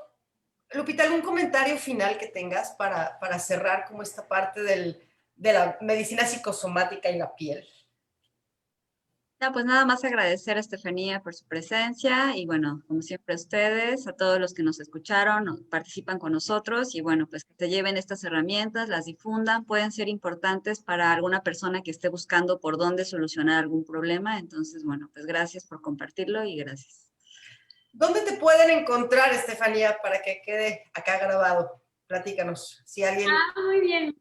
Lupita, algún comentario final que tengas para cerrar como esta parte de la medicina psicosomática y la piel? Ya, pues nada más agradecer a Estefanía por su presencia y bueno, como siempre a ustedes, a todos los que nos escucharon, participan con nosotros y bueno, pues que se lleven estas herramientas, las difundan, pueden ser importantes para alguna persona que esté buscando por dónde solucionar algún problema. Entonces, bueno, pues gracias por compartirlo y gracias. ¿Dónde te pueden encontrar, Estefanía, para que quede acá grabado? Platícanos, si alguien... Muy bien.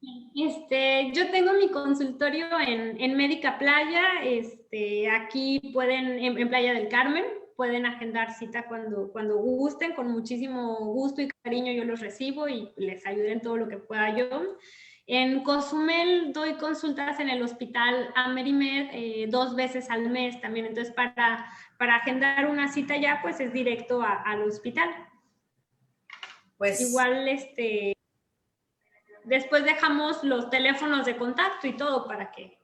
Yo tengo mi consultorio en Médica Playa, aquí pueden, en Playa del Carmen, pueden agendar cita cuando gusten, con muchísimo gusto y cariño yo los recibo y les ayudaré en todo lo que pueda yo. En Cozumel doy consultas en el hospital Amerimed 2 veces al mes también, entonces para agendar una cita ya pues es directo al hospital. Pues... Igual después dejamos los teléfonos de contacto y todo para que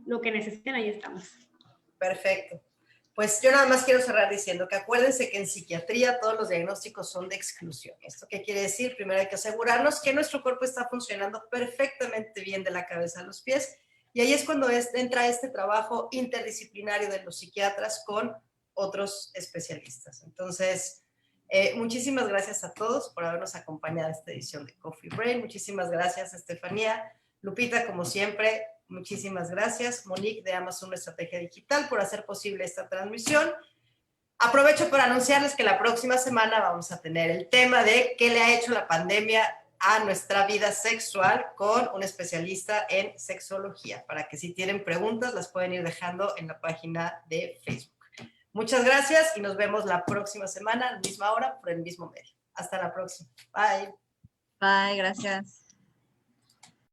lo que necesiten, ahí estamos. Perfecto. Pues yo nada más quiero cerrar diciendo que acuérdense que en psiquiatría todos los diagnósticos son de exclusión. ¿Esto qué quiere decir? Primero hay que asegurarnos que nuestro cuerpo está funcionando perfectamente bien de la cabeza a los pies, y ahí es cuando entra este trabajo interdisciplinario de los psiquiatras con otros especialistas. Entonces, muchísimas gracias a todos por habernos acompañado a esta edición de Coffee Break. Muchísimas gracias, Estefanía. Lupita, como siempre, muchísimas gracias. Monique de Amazon Estrategia Digital por hacer posible esta transmisión. Aprovecho para anunciarles que la próxima semana vamos a tener el tema de qué le ha hecho la pandemia a nuestra vida sexual con un especialista en sexología, para que si tienen preguntas las pueden ir dejando en la página de Facebook. Muchas gracias y nos vemos la próxima semana a la misma hora por el mismo medio. Hasta la próxima. Bye. Bye, gracias.